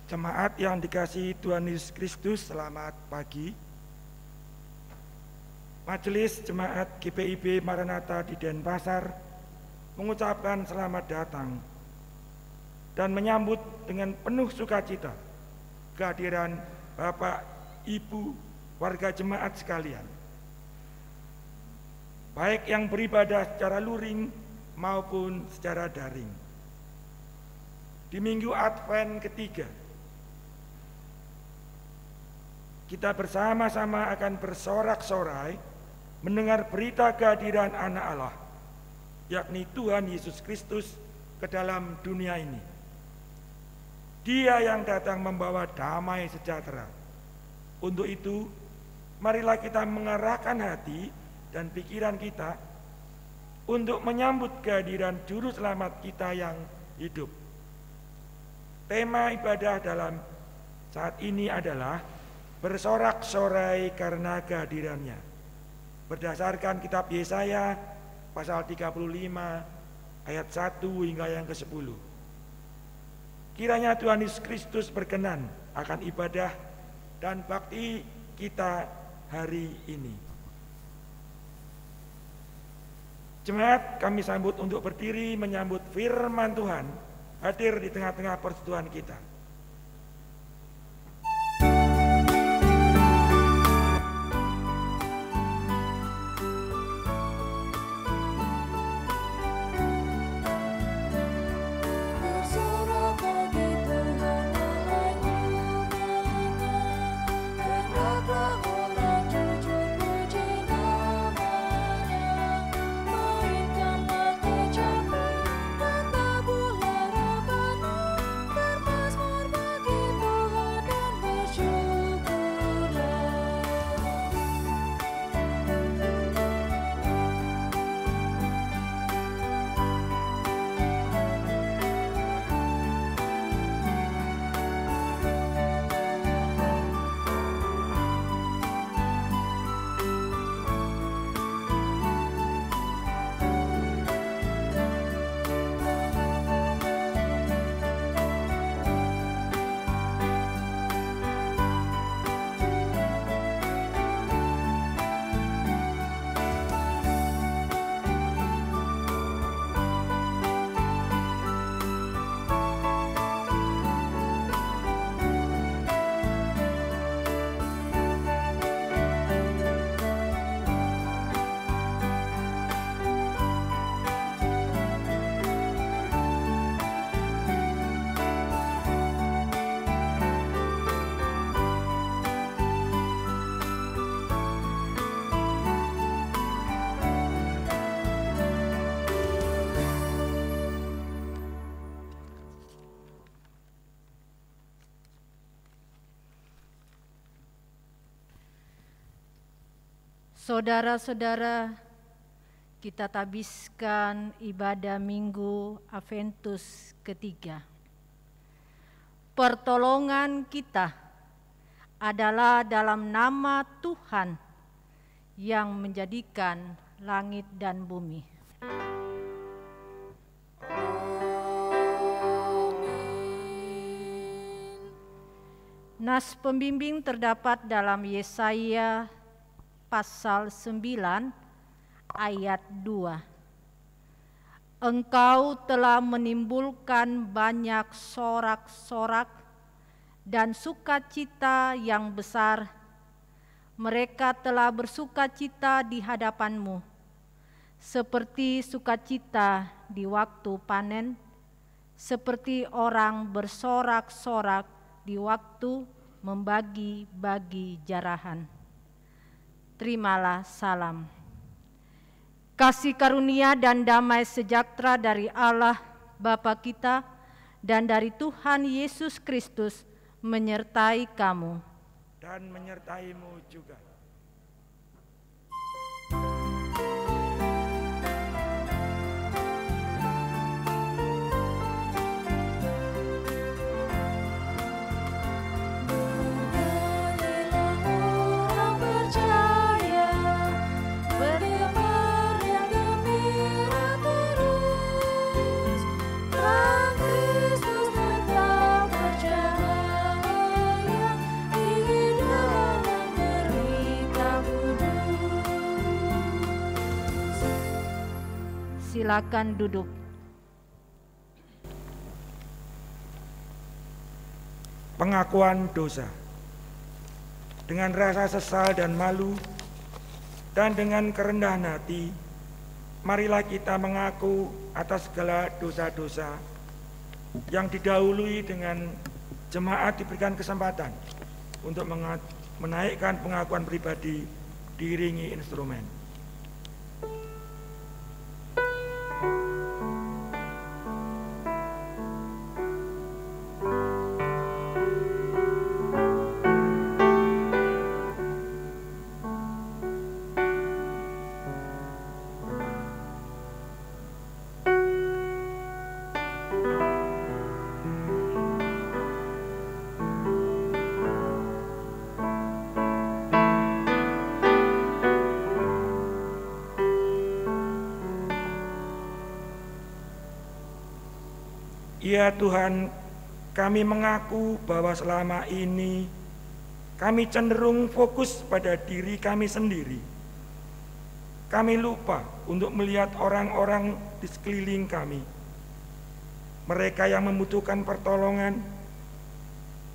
Jemaat yang dikasihi Tuhan Yesus Kristus, selamat pagi. Majelis Jemaat GPIB Maranatha di Denpasar mengucapkan selamat datang dan menyambut dengan penuh sukacita kehadiran Bapak, Ibu, warga jemaat sekalian, baik yang beribadah secara luring maupun secara daring. Di Minggu Advent ketiga, kita bersama-sama akan bersorak-sorai mendengar berita kehadiran Anak Allah, yakni Tuhan Yesus Kristus ke dalam dunia ini. Dia yang datang membawa damai sejahtera. Untuk itu, marilah kita mengarahkan hati dan pikiran kita untuk menyambut kehadiran Juru Selamat kita yang hidup. Tema ibadah dalam saat ini adalah bersorak-sorai karena kehadirannya. Berdasarkan kitab Yesaya pasal 35 ayat 1 hingga yang ke-10. Kiranya Tuhan Yesus Kristus berkenan akan ibadah dan bakti kita hari ini. Jemaat, kami sambut untuk berdiri menyambut firman Tuhan hadir di tengah-tengah persekutuan kita. Saudara-saudara, kita tabiskan ibadah Minggu Adventus ketiga. Pertolongan kita adalah dalam nama Tuhan yang menjadikan langit dan bumi. Nas pembimbing terdapat dalam Yesaya pasal 9 ayat 2. Engkau telah menimbulkan banyak sorak-sorak dan sukacita yang besar. Mereka telah bersukacita di hadapanmu, seperti sukacita di waktu panen, seperti orang bersorak-sorak di waktu membagi-bagi jarahan. Terimalah salam. Kasih karunia dan damai sejahtera dari Allah Bapa kita dan dari Tuhan Yesus Kristus menyertai kamu. Dan menyertaimu juga. Kristus tetap berjalan. Silakan duduk. Pengakuan dosa. Dengan rasa sesal dan malu, dan dengan kerendahan hati, marilah kita mengaku atas segala dosa-dosa yang didahului dengan jemaat diberikan kesempatan untuk menaikkan pengakuan pribadi diiringi instrumen. Ya Tuhan, kami mengaku bahwa selama ini kami cenderung fokus pada diri kami sendiri. Kami lupa untuk melihat orang-orang di sekeliling kami. Mereka yang membutuhkan pertolongan,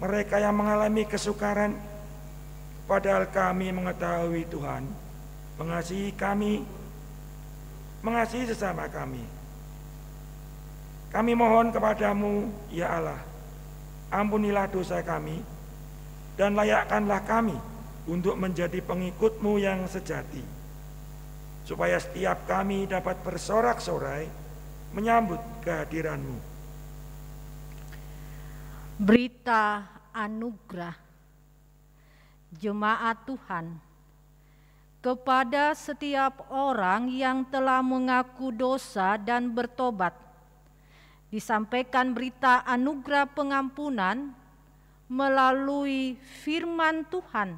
mereka yang mengalami kesukaran, padahal kami mengetahui Tuhan mengasihi kami, mengasihi sesama kami. Kami mohon kepadamu, ya Allah, ampunilah dosa kami, dan layakkanlah kami untuk menjadi pengikut-Mu yang sejati, supaya setiap kami dapat bersorak-sorai menyambut kehadiran-Mu. Berita anugerah Jemaat Tuhan kepada setiap orang yang telah mengaku dosa dan bertobat. Disampaikan berita anugerah pengampunan melalui firman Tuhan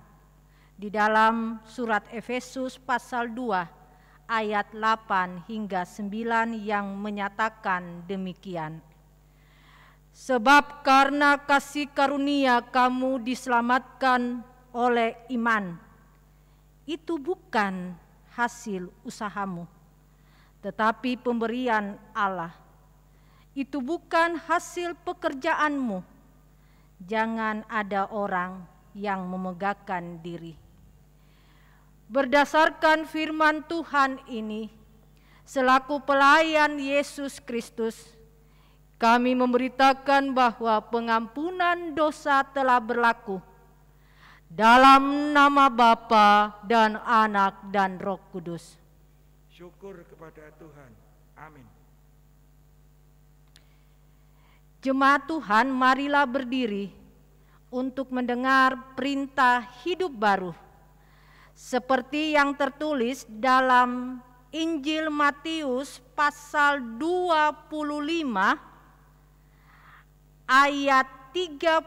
di dalam surat Efesus pasal 2 ayat 8 hingga 9 yang menyatakan demikian. Sebab karena kasih karunia kamu diselamatkan oleh iman. Itu bukan hasil usahamu, tetapi pemberian Allah. Itu bukan hasil pekerjaanmu. Jangan ada orang yang memegahkan diri. Berdasarkan firman Tuhan ini, selaku pelayan Yesus Kristus, kami memberitakan bahwa pengampunan dosa telah berlaku dalam nama Bapa dan Anak dan Roh Kudus. Syukur kepada Tuhan. Amin. Jemaat Tuhan, marilah berdiri untuk mendengar perintah hidup baru seperti yang tertulis dalam Injil Matius pasal 25 ayat 35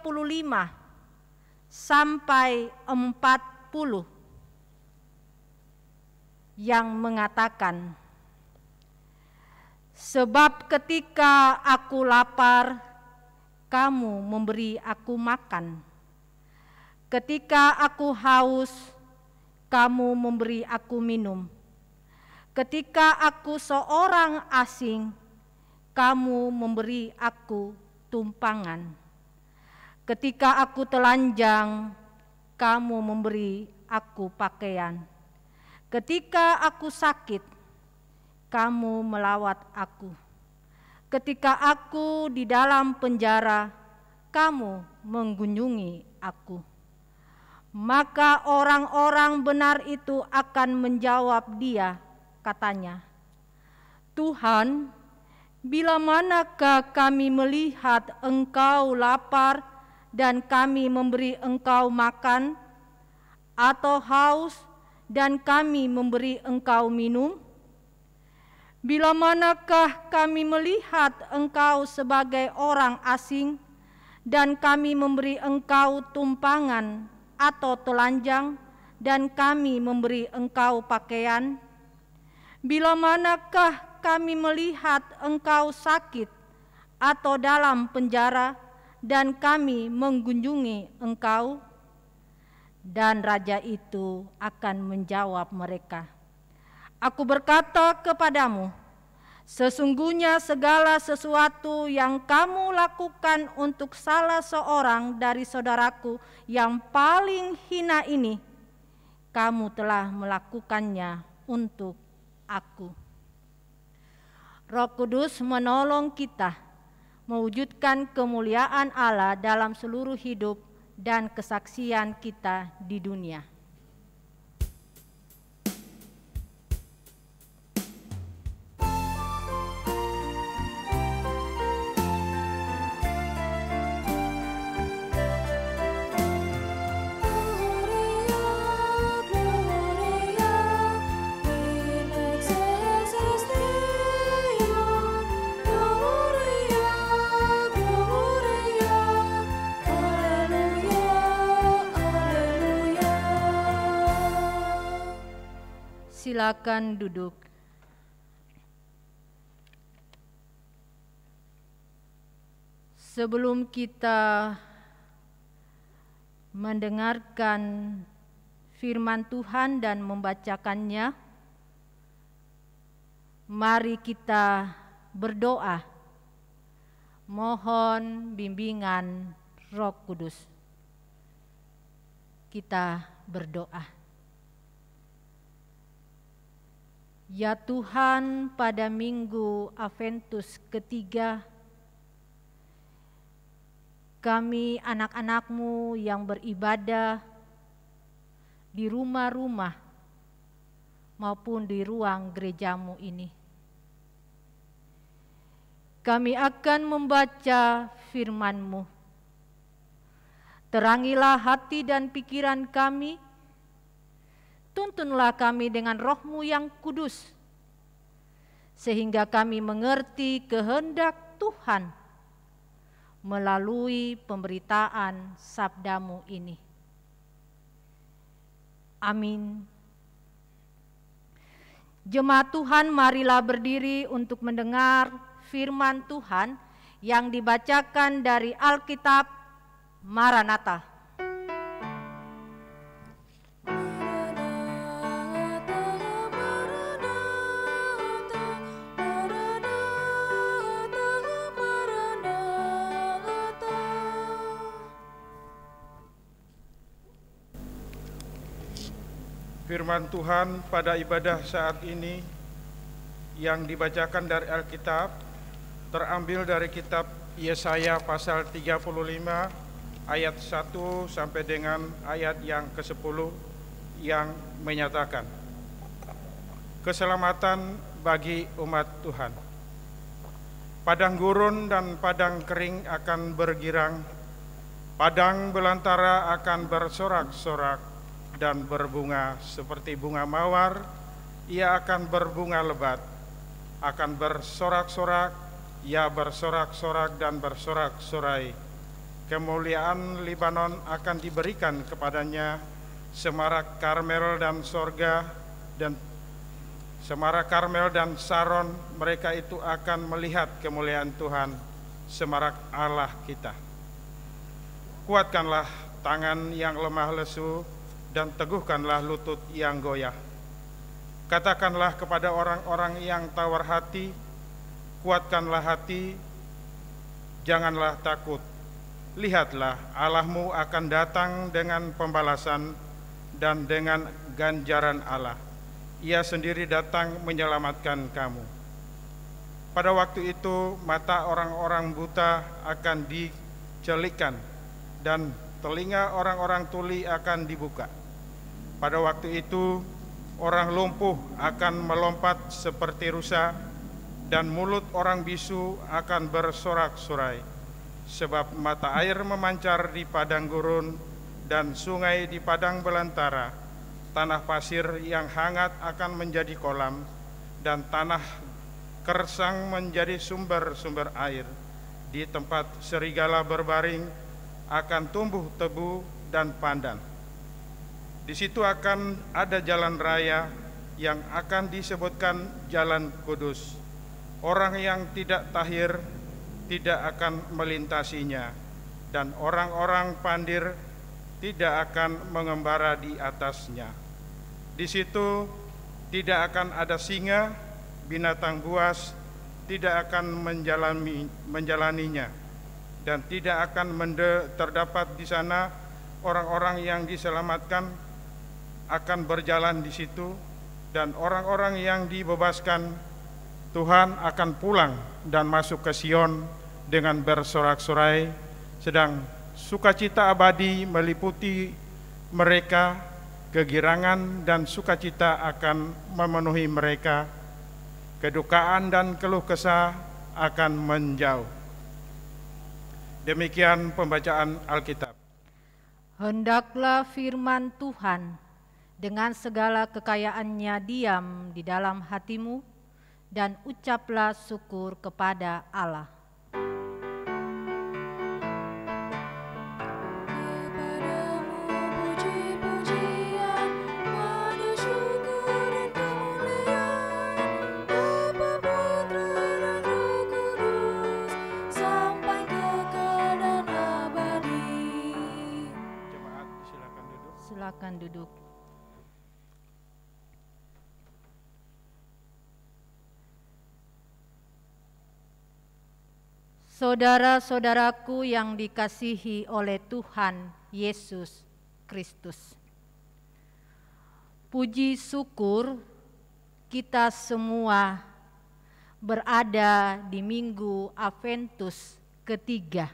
sampai 40 yang mengatakan, sebab ketika aku lapar, kamu memberi aku makan. Ketika aku haus, kamu memberi aku minum. Ketika aku seorang asing, kamu memberi aku tumpangan. Ketika aku telanjang, kamu memberi aku pakaian. Ketika aku sakit, kamu melawat aku. Ketika aku di dalam penjara, kamu mengunjungi aku. Maka orang-orang benar itu akan menjawab dia, katanya, Tuhan, bila manakah kami melihat engkau lapar dan kami memberi engkau makan, atau haus dan kami memberi engkau minum? Bila manakah kami melihat engkau sebagai orang asing dan kami memberi engkau tumpangan atau telanjang dan kami memberi engkau pakaian? Bila manakah kami melihat engkau sakit atau dalam penjara dan kami mengunjungi engkau? Dan raja itu akan menjawab mereka, Aku berkata kepadamu, Sesungguhnya segala sesuatu yang kamu lakukan untuk salah seorang dari saudaraku yang paling hina ini, kamu telah melakukannya untuk aku. Roh Kudus menolong kita mewujudkan kemuliaan Allah dalam seluruh hidup dan kesaksian kita di dunia. Silakan duduk. Sebelum kita mendengarkan firman Tuhan dan membacakannya, mari kita berdoa, mohon bimbingan Roh Kudus. Kita berdoa. Ya Tuhan, pada Minggu Adventus ketiga, kami anak-anak-Mu yang beribadah di rumah-rumah maupun di ruang gereja-Mu ini, kami akan membaca firman-Mu. Terangilah hati dan pikiran kami, tuntunlah kami dengan Roh-Mu yang kudus, sehingga kami mengerti kehendak Tuhan melalui pemberitaan sabda-Mu ini. Amin. Jemaat Tuhan, marilah berdiri untuk mendengar firman Tuhan yang dibacakan dari Alkitab Maranatha. Firman Tuhan pada ibadah saat ini yang dibacakan dari Alkitab terambil dari kitab Yesaya pasal 35 ayat 1 sampai dengan ayat yang ke-10 yang menyatakan keselamatan bagi umat Tuhan. Padang gurun dan padang kering akan bergirang, padang belantara akan bersorak-sorak dan berbunga seperti bunga mawar. Ia akan berbunga lebat, akan bersorak-sorak, ia bersorak-sorak dan bersorak-sorai. Kemuliaan Libanon akan diberikan kepadanya, semarak Karmel dan sorga dan semarak Karmel dan Saron, mereka itu akan melihat kemuliaan Tuhan, semarak Allah kita. Kuatkanlah tangan yang lemah lesu dan teguhkanlah lutut yang goyah. Katakanlah kepada orang-orang yang tawar hati, kuatkanlah hati, janganlah takut. Lihatlah, Allahmu akan datang dengan pembalasan dan dengan ganjaran Allah. Ia sendiri datang menyelamatkan kamu. Pada waktu itu mata orang-orang buta akan dicelikkan dan telinga orang-orang tuli akan dibuka. Pada waktu itu orang lumpuh akan melompat seperti rusa dan mulut orang bisu akan bersorak-sorai. Sebab mata air memancar di padang gurun dan sungai di padang belantara. Tanah pasir yang hangat akan menjadi kolam dan tanah kersang menjadi sumber-sumber air. Di tempat serigala berbaring akan tumbuh tebu dan pandan. Di situ akan ada jalan raya yang akan disebutkan jalan kudus. Orang yang tidak tahir tidak akan melintasinya, dan orang-orang pandir tidak akan mengembara di atasnya. Di situ tidak akan ada singa, binatang buas, tidak akan menjalaninya, dan tidak akan terdapat di sana orang-orang yang diselamatkan akan berjalan di situ, dan orang-orang yang dibebaskan Tuhan akan pulang dan masuk ke Sion dengan bersorak-sorai, sedang sukacita abadi meliputi mereka, kegirangan dan sukacita akan memenuhi mereka, kedukaan dan keluh kesah akan menjauh. Demikian pembacaan Alkitab. Hendaklah firman Tuhan dengan segala kekayaannya diam di dalam hatimu, dan ucaplah syukur kepada Allah. Silakan duduk. Saudara-saudaraku yang dikasihi oleh Tuhan Yesus Kristus, puji syukur kita semua berada di Minggu Adventus ketiga.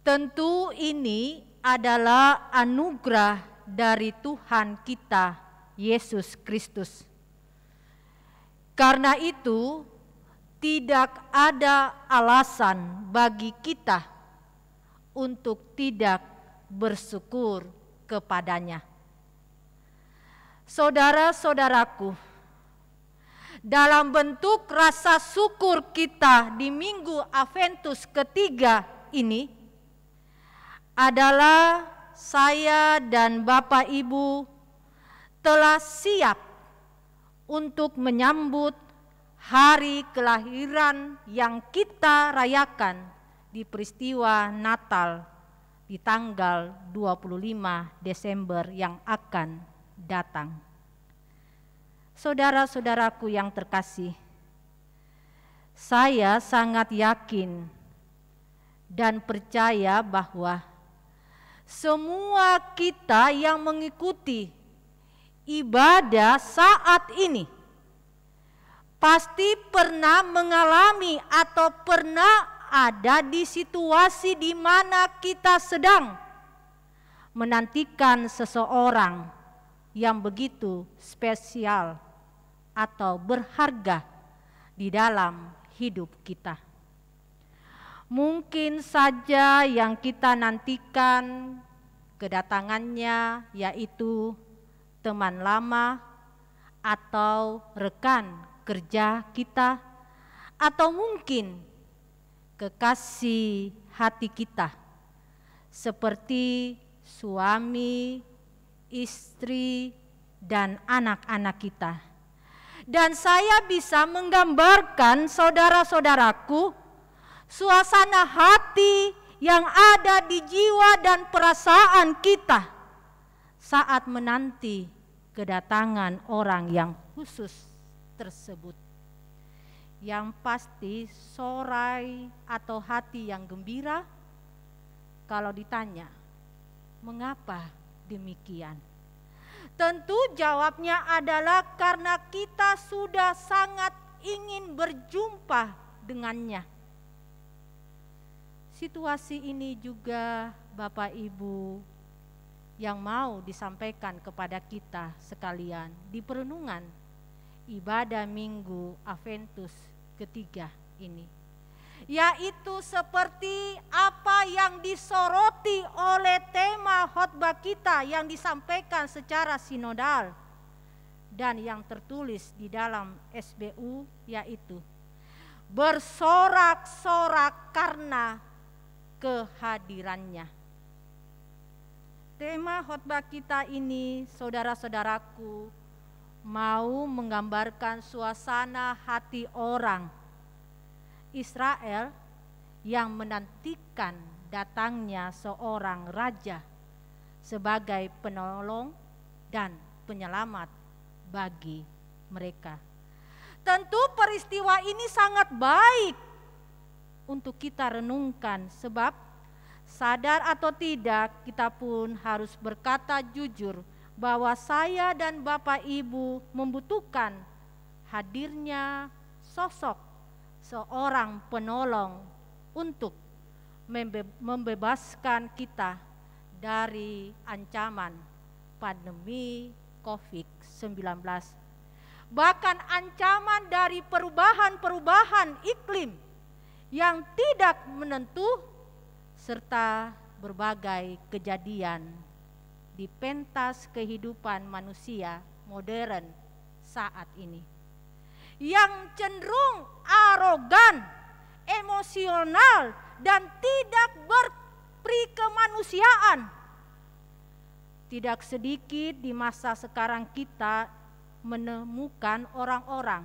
Tentu ini adalah anugerah dari Tuhan kita Yesus Kristus. Karena itu tidak ada alasan bagi kita untuk tidak bersyukur kepadanya. Saudara-saudaraku, dalam bentuk rasa syukur kita di Minggu Adventus ketiga ini adalah saya dan Bapak Ibu telah siap untuk menyambut hari kelahiran yang kita rayakan di peristiwa Natal di tanggal 25 Desember yang akan datang. Saudara-saudaraku yang terkasih, saya sangat yakin dan percaya bahwa semua kita yang mengikuti ibadah saat ini pasti pernah mengalami atau pernah ada di situasi di mana kita sedang menantikan seseorang yang begitu spesial atau berharga di dalam hidup kita. Mungkin saja yang kita nantikan kedatangannya yaitu teman lama atau rekan kerja kita, atau mungkin kekasih hati kita seperti suami, istri, dan anak-anak kita. Dan saya bisa menggambarkan saudara-saudaraku suasana hati yang ada di jiwa dan perasaan kita saat menanti kedatangan orang yang khusus tersebut. Yang pasti sorai atau hati yang gembira kalau ditanya, mengapa demikian? Tentu jawabnya adalah karena kita sudah sangat ingin berjumpa dengannya. Situasi ini juga Bapak Ibu yang mau disampaikan kepada kita sekalian di perenungan ibadah Minggu Adventus ketiga ini, yaitu seperti apa yang disoroti oleh tema khotbah kita yang disampaikan secara sinodal dan yang tertulis di dalam SBU, yaitu bersorak-sorak karena kehadirannya. Tema khotbah kita ini, saudara-saudaraku, mau menggambarkan suasana hati orang Israel yang menantikan datangnya seorang raja sebagai penolong dan penyelamat bagi mereka. Tentu peristiwa peristiwa ini sangat baik untuk kita renungkan, sebab sadar atau tidak kita pun harus berkata jujur bahwa saya dan Bapak Ibu membutuhkan hadirnya sosok seorang penolong untuk membebaskan kita dari ancaman pandemi COVID-19. Bahkan ancaman dari perubahan-perubahan iklim yang tidak menentu serta berbagai kejadian di pentas kehidupan manusia modern saat ini yang cenderung arogan, emosional, dan tidak berprikemanusiaan. Tidak sedikit di masa sekarang kita menemukan orang-orang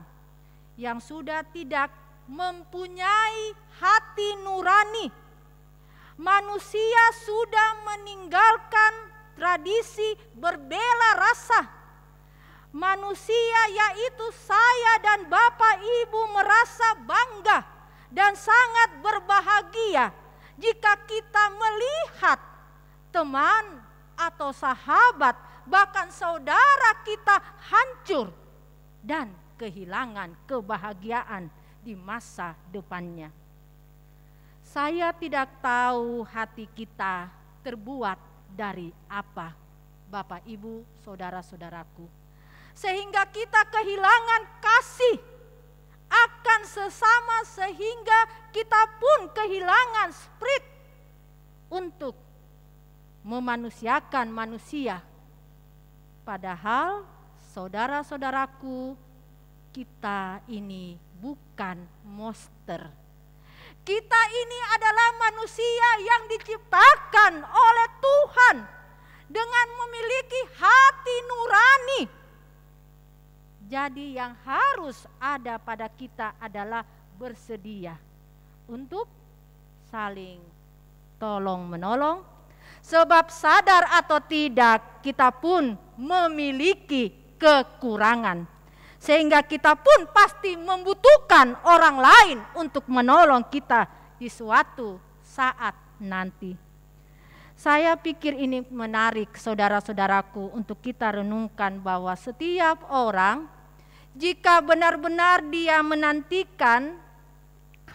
yang sudah tidak mempunyai hati nurani. Manusia sudah meninggalkan tradisi berbela rasa. Manusia, yaitu saya dan Bapak Ibu, merasa bangga dan sangat berbahagia jika kita melihat teman atau sahabat, bahkan saudara kita hancur dan kehilangan kebahagiaan di masa depannya. Saya tidak tahu hati kita terbuat dari apa, Bapak Ibu, saudara-saudaraku, sehingga kita kehilangan kasih akan sesama, sehingga kita pun kehilangan spirit untuk memanusiakan manusia. Padahal saudara-saudaraku, kita ini bukan monster. Kita ini adalah manusia yang diciptakan oleh Tuhan dengan memiliki hati nurani. Jadi yang harus ada pada kita adalah bersedia untuk saling tolong-menolong. Sebab sadar atau tidak, kita pun memiliki kekurangan. Sehingga kita pun pasti membutuhkan orang lain untuk menolong kita di suatu saat nanti. Saya pikir ini menarik, saudara-saudaraku, untuk kita renungkan bahwa setiap orang, jika benar-benar dia menantikan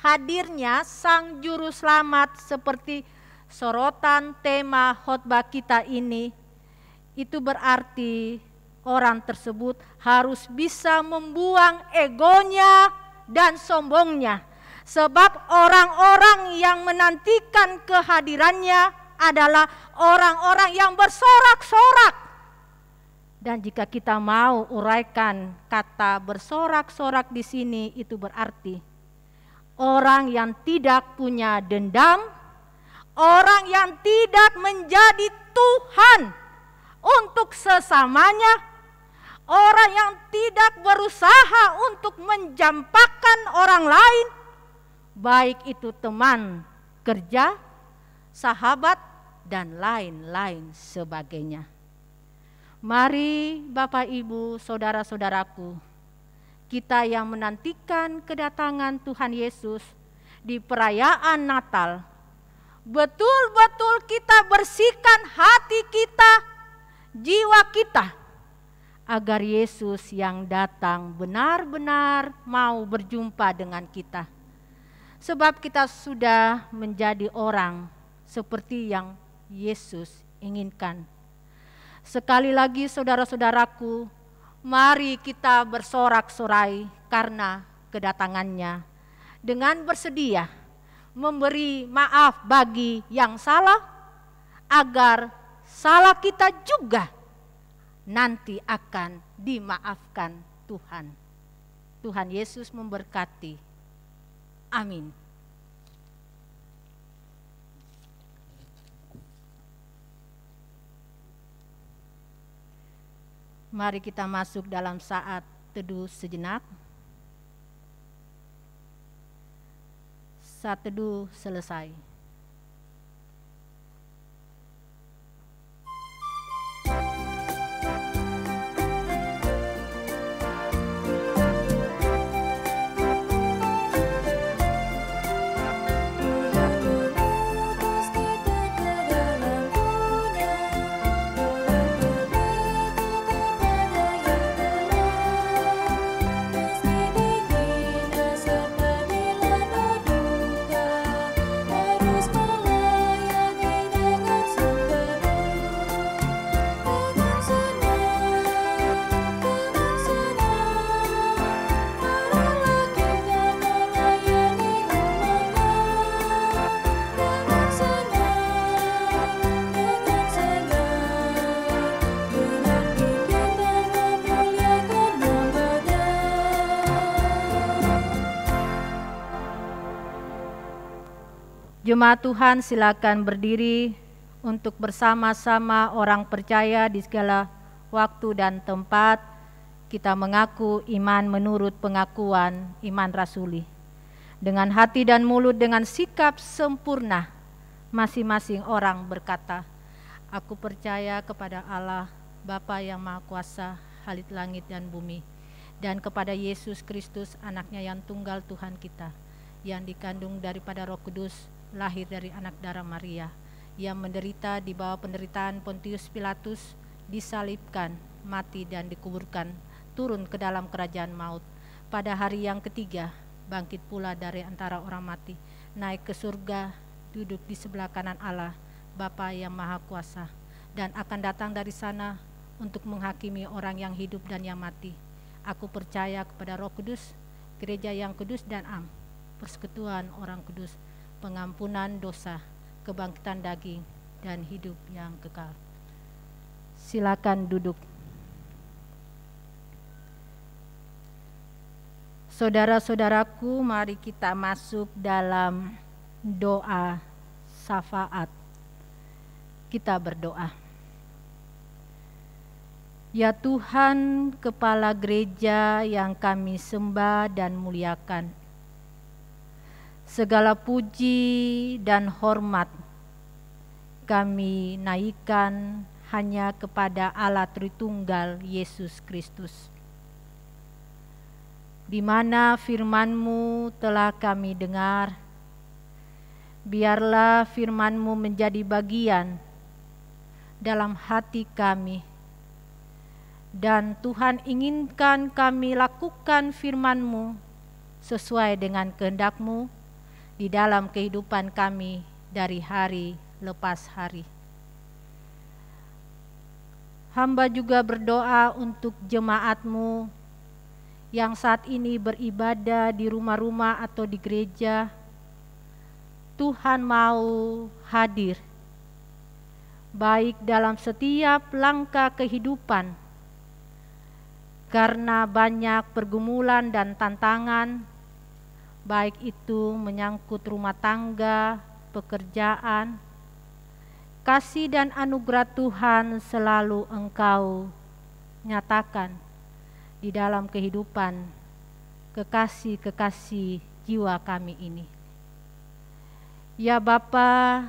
hadirnya Sang Juru Selamat seperti sorotan tema khotbah kita ini, itu berarti orang tersebut harus bisa membuang egonya dan sombongnya. Sebab orang-orang yang menantikan kehadirannya adalah orang-orang yang bersorak-sorak. Dan jika kita mau uraikan kata bersorak-sorak di sini, itu berarti orang yang tidak punya dendam, orang yang tidak menjadi Tuhan untuk sesamanya, orang yang tidak berusaha untuk menjampakkan orang lain, baik itu teman kerja, sahabat, dan lain-lain sebagainya. Mari Bapak Ibu, saudara-saudaraku, kita yang menantikan kedatangan Tuhan Yesus di perayaan Natal, betul-betul kita bersihkan hati kita, jiwa kita, agar Yesus yang datang benar-benar mau berjumpa dengan kita. Sebab kita sudah menjadi orang seperti yang Yesus inginkan. Sekali lagi saudara-saudaraku, mari kita bersorak-sorai karena kedatangannya, dengan bersedia memberi maaf bagi yang salah, agar salah kita juga nanti akan dimaafkan Tuhan. Tuhan Yesus memberkati. Amin. Mari kita masuk dalam saat teduh sejenak. Saat teduh selesai. Jemaat Tuhan, silakan berdiri untuk bersama-sama orang percaya di segala waktu dan tempat kita mengaku iman menurut pengakuan iman rasuli. Dengan hati dan mulut dengan sikap sempurna, masing-masing orang berkata, aku percaya kepada Allah, Bapa yang Maha Kuasa, Khalid langit dan bumi, dan kepada Yesus Kristus, anaknya yang tunggal Tuhan kita, yang dikandung daripada Roh Kudus, lahir dari anak darah Maria, yang menderita di bawah penderitaan Pontius Pilatus, disalibkan, mati dan dikuburkan, turun ke dalam kerajaan maut. Pada hari yang ketiga, bangkit pula dari antara orang mati, naik ke surga, duduk di sebelah kanan Allah, Bapa yang Maha Kuasa, dan akan datang dari sana untuk menghakimi orang yang hidup dan yang mati. Aku percaya kepada Roh Kudus, gereja yang kudus dan am, persekutuan orang kudus, pengampunan dosa, kebangkitan daging, dan hidup yang kekal. Silakan duduk. Saudara-saudaraku, mari kita masuk dalam doa syafaat. Kita berdoa. Ya Tuhan, Kepala Gereja yang kami sembah dan muliakan, segala puji dan hormat kami naikkan hanya kepada Allah Tritunggal Yesus Kristus, di mana firman-Mu telah kami dengar. Biarlah firman-Mu menjadi bagian dalam hati kami, dan Tuhan inginkan kami lakukan firman-Mu sesuai dengan kehendak-Mu di dalam kehidupan kami dari hari lepas hari. Hamba juga berdoa untuk jemaat-Mu yang saat ini beribadah di rumah-rumah atau di gereja. Tuhan mau hadir, baik dalam setiap langkah kehidupan, karena banyak pergumulan dan tantangan, baik itu menyangkut rumah tangga, pekerjaan. Kasih dan anugerah Tuhan selalu Engkau nyatakan di dalam kehidupan kekasih-kekasih jiwa kami ini. Ya Bapa,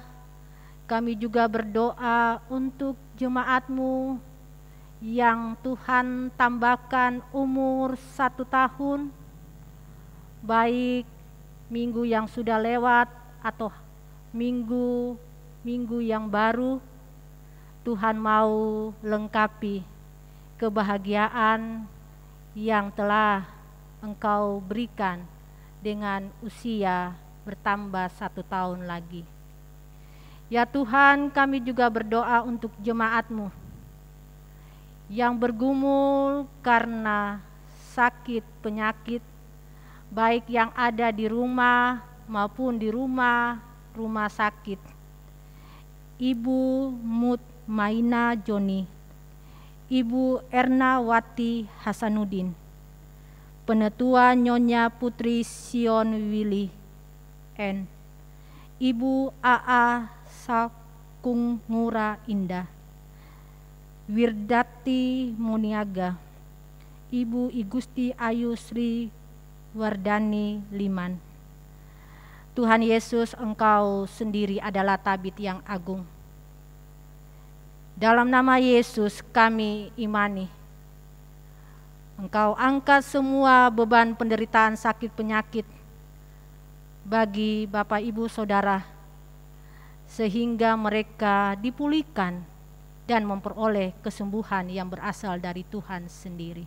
kami juga berdoa untuk jemaat-Mu yang Tuhan tambahkan umur 1 tahun, baik minggu yang sudah lewat atau minggu yang baru. Tuhan mau lengkapi kebahagiaan yang telah Engkau berikan dengan usia bertambah 1 tahun lagi. Ya Tuhan, kami juga berdoa untuk jemaat-Mu yang bergumul karena sakit penyakit, baik yang ada di rumah maupun di rumah sakit. Ibu Mutmaina Joni, Ibu Erna Wati Hasanuddin, Penetua Nyonya Putri Sion Willy N, Ibu AA Sakung Ngura Indah, Wirdati Muniaga, Ibu Igusti Ayu Sri Wardani Liman. Tuhan Yesus, Engkau sendiri adalah tabib yang agung. Dalam nama Yesus kami imani, Engkau angkat semua beban penderitaan sakit penyakit bagi Bapak Ibu Saudara, sehingga mereka dipulihkan dan memperoleh kesembuhan yang berasal dari Tuhan sendiri.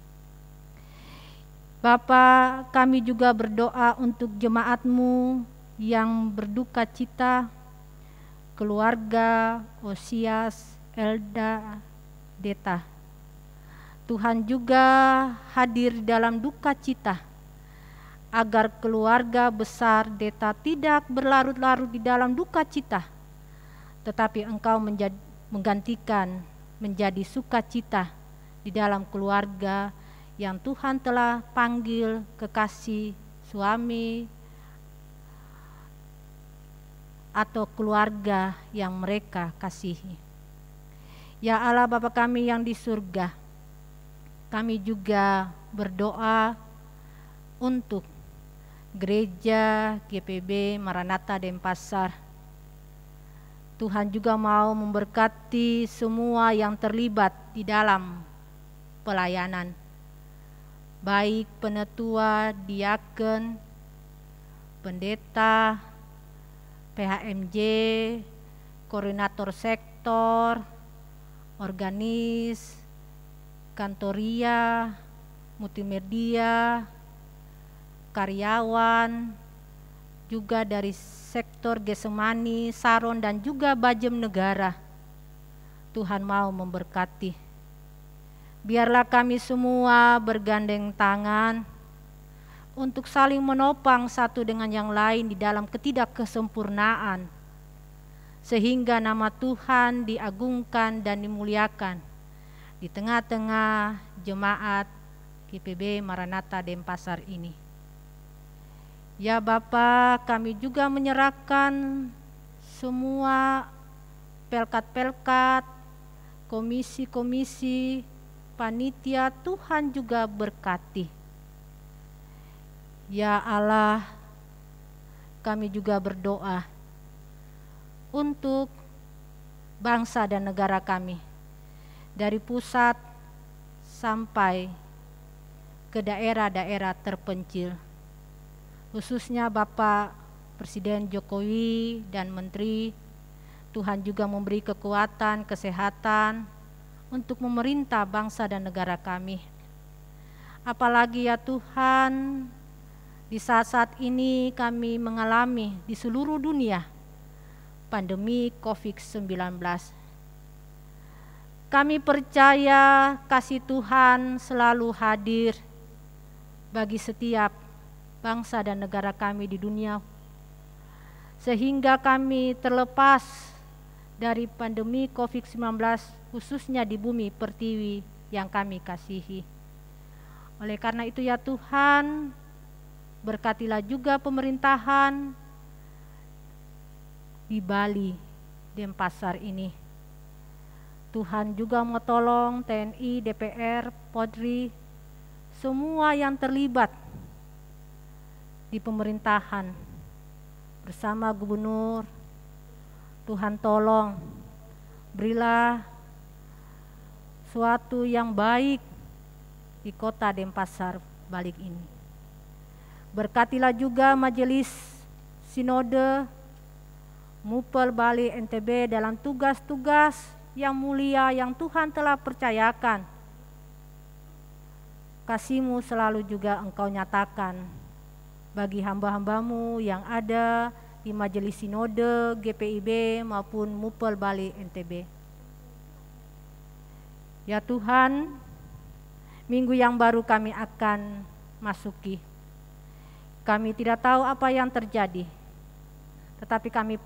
Bapa, kami juga berdoa untuk jemaat-Mu yang berduka cita, keluarga Osias Elda Deta. Tuhan juga hadir dalam duka cita, agar keluarga besar Deta tidak berlarut-larut di dalam duka cita, tetapi Engkau menggantikan menjadi sukacita di dalam keluarga yang Tuhan telah panggil kekasih suami, atau keluarga yang mereka kasihi. Ya Allah Bapa kami yang di surga, kami juga berdoa untuk Gereja GPB Maranatha Denpasar. Tuhan juga mau memberkati semua yang terlibat di dalam pelayanan, baik penetua, diaken, pendeta, PHMJ, koordinator sektor, organis, kantoria, multimedia, karyawan, juga dari sektor Getsemani, Saron, dan juga Bajem Negara. Tuhan mau memberkati. Biarlah kami semua bergandeng tangan untuk saling menopang satu dengan yang lain di dalam ketidakkesempurnaan, sehingga nama Tuhan diagungkan dan dimuliakan di tengah-tengah jemaat GPB Maranatha Denpasar ini. Ya Bapa, kami juga menyerahkan semua pelkat-pelkat, komisi-komisi, panitia, Tuhan juga berkati. Ya Allah, kami juga berdoa untuk bangsa dan negara kami, dari pusat sampai ke daerah-daerah terpencil. Khususnya Bapak Presiden Jokowi dan Menteri, Tuhan juga memberi kekuatan, kesehatan untuk memerintah bangsa dan negara kami. Apalagi ya Tuhan, di saat-saat ini kami mengalami di seluruh dunia pandemi COVID-19. Kami percaya kasih Tuhan selalu hadir bagi setiap bangsa dan negara kami di dunia, sehingga kami terlepas dari pandemi COVID-19, khususnya di bumi pertiwi yang kami kasihi. Oleh karena itu ya Tuhan, berkatilah juga pemerintahan di Bali, Denpasar ini. Tuhan juga mau tolong TNI, DPR, Polri, semua yang terlibat di pemerintahan bersama gubernur. Tuhan tolong, berilah suatu yang baik di kota Denpasar Bali ini. Berkatilah juga majelis sinode Mupel Bali NTB dalam tugas-tugas yang mulia yang Tuhan telah percayakan. Kasih-Mu selalu juga Engkau nyatakan bagi hamba-hambamu yang ada di Majelis Sinode, GPIB maupun Mupel Bali NTB. Ya Tuhan, minggu yang baru kami akan masuki. Kami tidak tahu apa yang terjadi, tetapi kami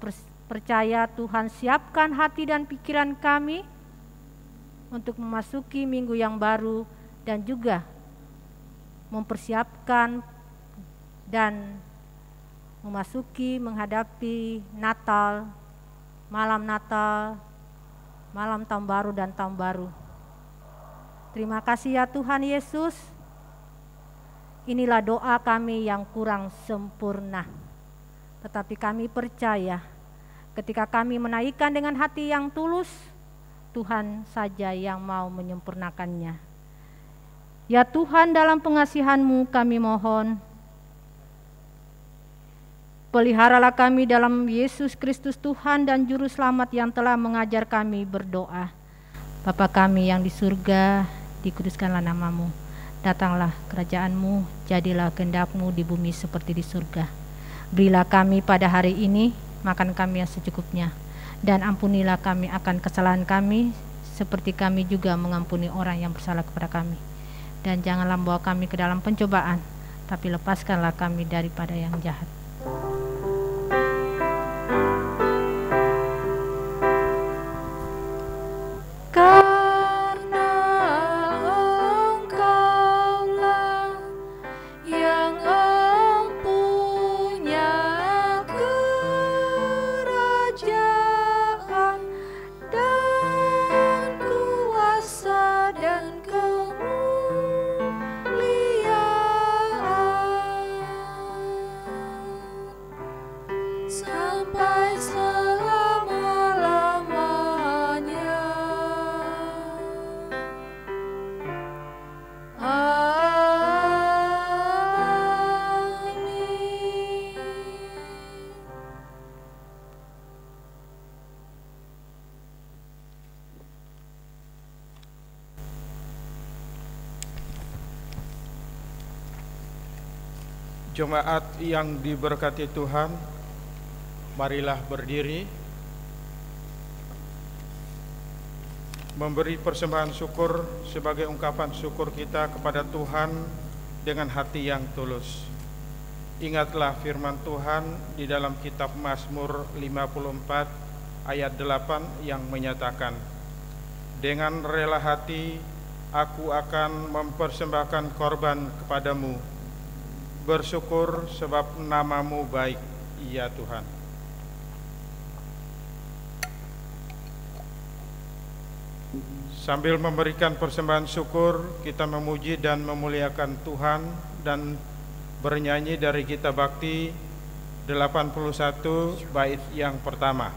percaya Tuhan siapkan hati dan pikiran kami untuk memasuki minggu yang baru dan juga mempersiapkan dan memasuki menghadapi Natal, malam Tahun Baru dan Tahun Baru. Terima kasih ya Tuhan Yesus. Inilah doa kami yang kurang sempurna, tetapi kami percaya ketika kami menaikkan dengan hati yang tulus, Tuhan saja yang mau menyempurnakannya. Ya Tuhan, dalam pengasihan-Mu kami mohon, peliharalah kami dalam Yesus Kristus Tuhan dan Juru Selamat yang telah mengajar kami berdoa. Bapa kami yang di surga, dikuduskanlah nama-Mu. Datanglah kerajaan-Mu, jadilah kehendak-Mu di bumi seperti di surga. Berilah kami pada hari ini makan kami yang secukupnya, dan ampunilah kami akan kesalahan kami, seperti kami juga mengampuni orang yang bersalah kepada kami. Dan janganlah membawa kami ke dalam pencobaan, tapi lepaskanlah kami daripada yang jahat. Yang empunya kerajaan. Jemaat yang diberkati Tuhan, marilah berdiri memberi persembahan syukur sebagai ungkapan syukur kita kepada Tuhan dengan hati yang tulus. Ingatlah firman Tuhan di dalam kitab Mazmur 54 ayat 8 yang menyatakan, "Dengan rela hati aku akan mempersembahkan korban kepadamu, bersyukur sebab namamu baik, ya Tuhan." Sambil memberikan persembahan syukur, kita memuji dan memuliakan Tuhan dan bernyanyi dari Gita Bakti 81 bait yang pertama.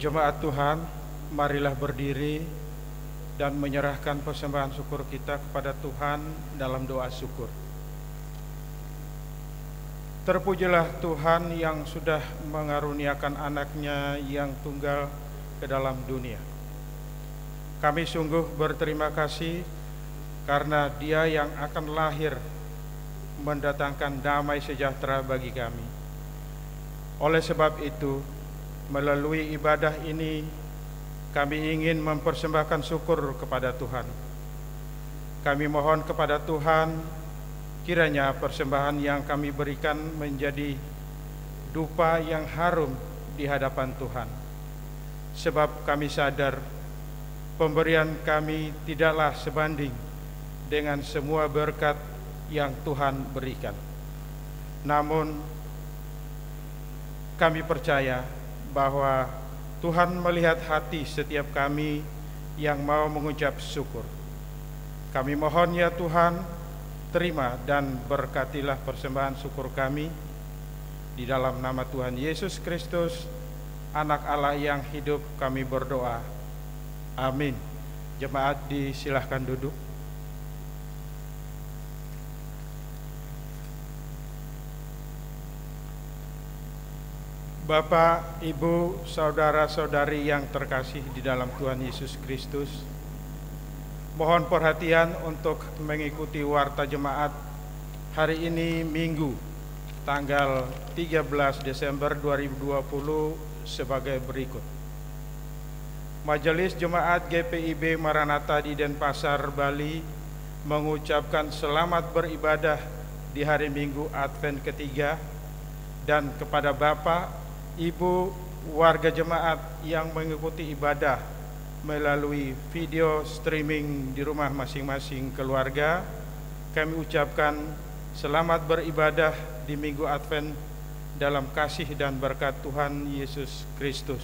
Jemaat Tuhan, marilah berdiri dan menyerahkan persembahan syukur kita kepada Tuhan dalam doa syukur. Terpujilah Tuhan yang sudah mengaruniakan anaknya yang tunggal ke dalam dunia. Kami sungguh berterima kasih karena Dia yang akan lahir mendatangkan damai sejahtera bagi kami. Oleh sebab itu, melalui ibadah ini, kami ingin mempersembahkan syukur kepada Tuhan. Kami mohon kepada Tuhan, kiranya persembahan yang kami berikan menjadi dupa yang harum di hadapan Tuhan. Sebab kami sadar, pemberian kami tidaklah sebanding dengan semua berkat yang Tuhan berikan. Namun, kami percaya bahwa Tuhan melihat hati setiap kami yang mau mengucap syukur. Kami mohon ya Tuhan, terima dan berkatilah persembahan syukur kami. Di dalam nama Tuhan Yesus Kristus, Anak Allah yang hidup, kami berdoa. Amin. Jemaat disilahkan duduk. Bapak, Ibu, saudara-saudari yang terkasih di dalam Tuhan Yesus Kristus, mohon perhatian untuk mengikuti warta jemaat hari ini Minggu, tanggal 13 Desember 2020 sebagai berikut. Majelis Jemaat GPIB Maranatha di Denpasar, Bali mengucapkan selamat beribadah di hari Minggu Advent ketiga, dan kepada Bapak, Ibu, warga jemaat yang mengikuti ibadah melalui video streaming di rumah masing-masing keluarga, kami ucapkan selamat beribadah di Minggu Advent dalam kasih dan berkat Tuhan Yesus Kristus.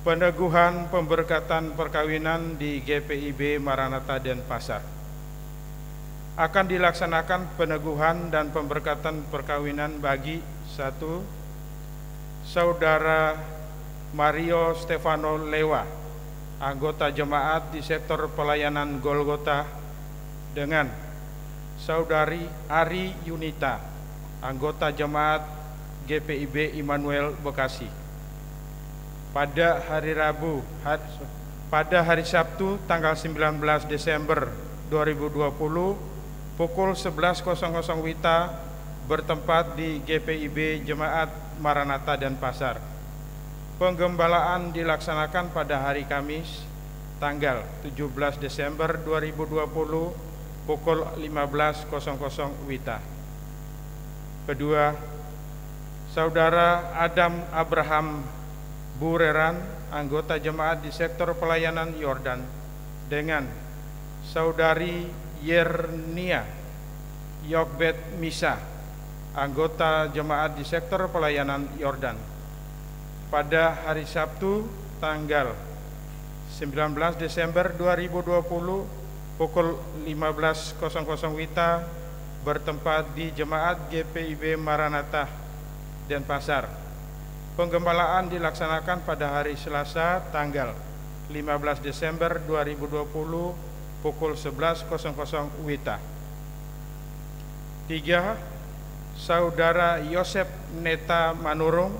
Peneguhan pemberkatan perkawinan di GPIB Maranatha Denpasar. Akan dilaksanakan peneguhan dan pemberkatan perkawinan bagi 1. Saudara Mario Stefano Lewa, anggota jemaat di sektor pelayanan Golgota, dengan Saudari Ari Yunita, anggota jemaat GPIB Immanuel Bekasi. Pada hari Sabtu tanggal 19 Desember 2020 pukul 11.00 WITA bertempat di GPIB Jemaat Maranatha Denpasar. Penggembalaan dilaksanakan pada hari Kamis tanggal 17 Desember 2020 pukul 15.00 WITA. Kedua, Saudara Adam Abraham Bureran, anggota jemaat di sektor pelayanan Yordan, dengan Saudari Yernia Yokbet Misa, anggota jemaat di sektor pelayanan Yordan. Pada hari Sabtu tanggal 19 Desember 2020 pukul 15.00 WITA bertempat di jemaat GPIB Maranatha Denpasar. Penggembalaan dilaksanakan pada hari Selasa tanggal 15 Desember 2020 pukul 11.00 WITA. 3. Saudara Yosep Neta Manurung,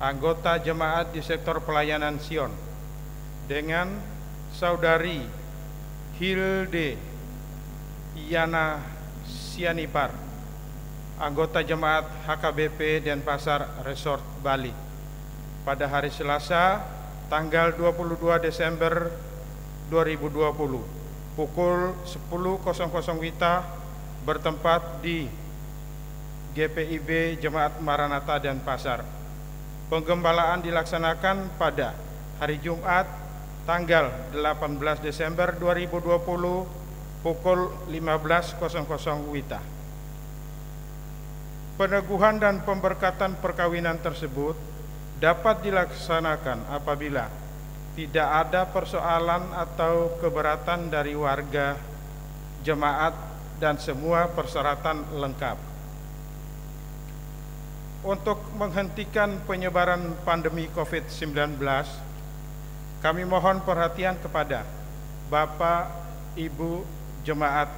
anggota jemaat di sektor pelayanan Sion, dengan Saudari Hilde Yana Sianipar, anggota jemaat HKBP Denpasar Resort Bali. Pada hari Selasa tanggal 22 Desember 2020 pukul 10.00 WITA bertempat di GPIB Jemaat Maranatha Denpasar. Penggembalaan dilaksanakan pada hari Jumat tanggal 18 Desember 2020 pukul 15.00 WITA. Peneguhan dan pemberkatan perkawinan tersebut dapat dilaksanakan apabila tidak ada persoalan atau keberatan dari warga jemaat dan semua persyaratan lengkap. Untuk menghentikan penyebaran pandemi COVID-19, kami mohon perhatian kepada Bapak, Ibu, jemaat.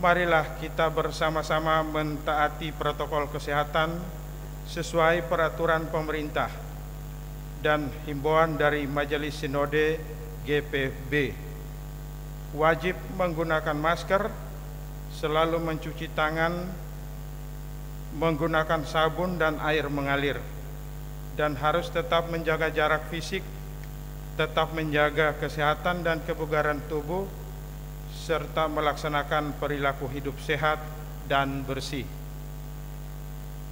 Marilah kita bersama-sama mentaati protokol kesehatan sesuai peraturan pemerintah dan himbauan dari Majelis Sinode GPB. Wajib menggunakan masker, selalu mencuci tangan, menggunakan sabun dan air mengalir, dan harus tetap menjaga jarak fisik, tetap menjaga kesehatan dan kebugaran tubuh, serta melaksanakan perilaku hidup sehat dan bersih.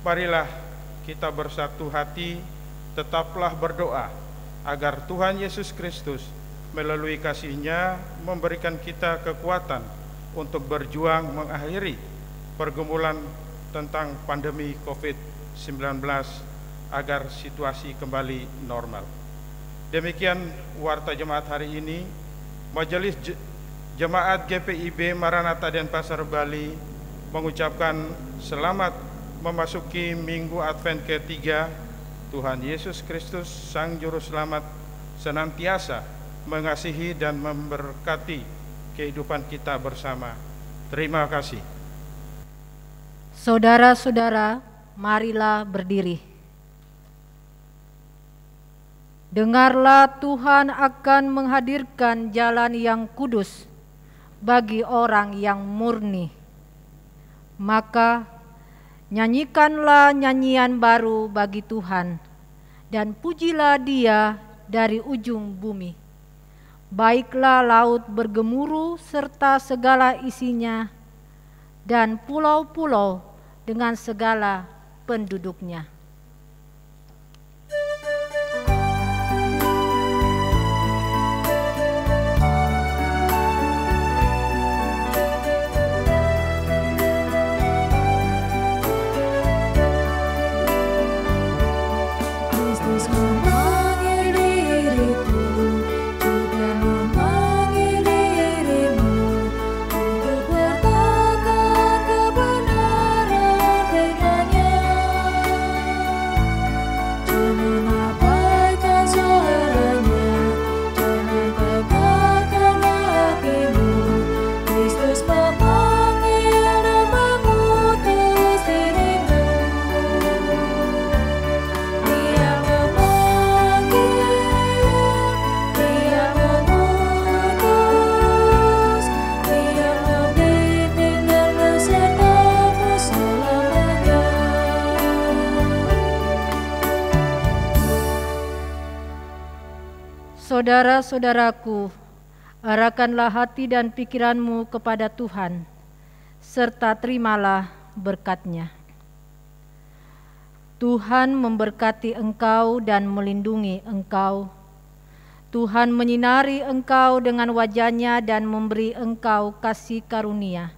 Marilah kita bersatu hati, tetaplah berdoa agar Tuhan Yesus Kristus melalui kasih-Nya memberikan kita kekuatan untuk berjuang mengakhiri pergumulan tentang pandemi COVID-19 agar situasi kembali normal. Demikian warta jemaat hari ini. Majelis Jemaat GPIB Maranatha Denpasar Bali mengucapkan selamat memasuki Minggu Advent ketiga. Tuhan Yesus Kristus Sang Juru Selamat senantiasa mengasihi dan memberkati kehidupan kita bersama. Terima kasih. Saudara-saudara, marilah berdiri. Dengarlah, Tuhan akan menghadirkan jalan yang kudus bagi orang yang murni. Maka nyanyikanlah nyanyian baru bagi Tuhan, dan pujilah Dia dari ujung bumi. Baiklah laut bergemuruh serta segala isinya, dan pulau-pulau dengan segala penduduknya. Saudara-saudaraku, arahkanlah hati dan pikiranmu kepada Tuhan, serta terimalah berkat-Nya. Tuhan memberkati engkau dan melindungi engkau. Tuhan menyinari engkau dengan wajah-Nya dan memberi engkau kasih karunia.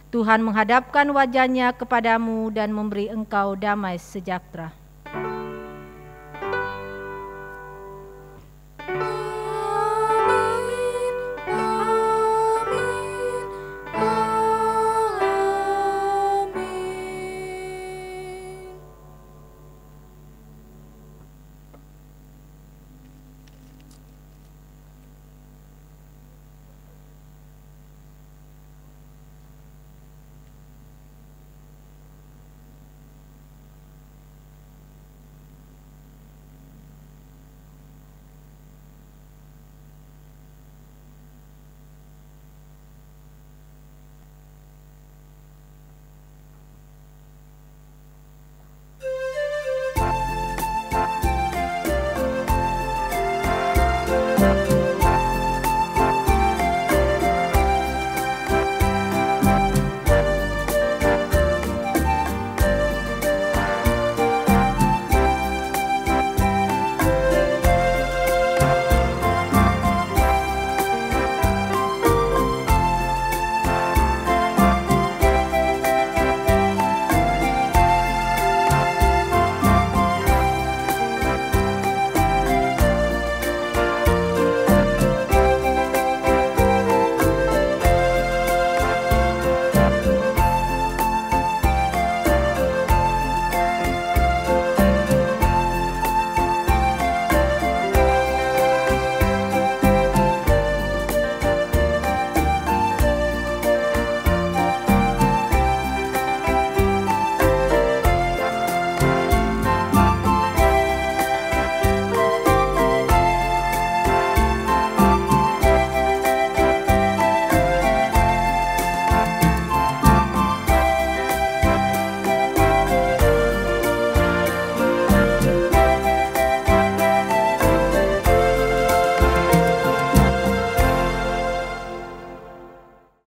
Tuhan menghadapkan wajah-Nya kepadamu dan memberi engkau damai sejahtera.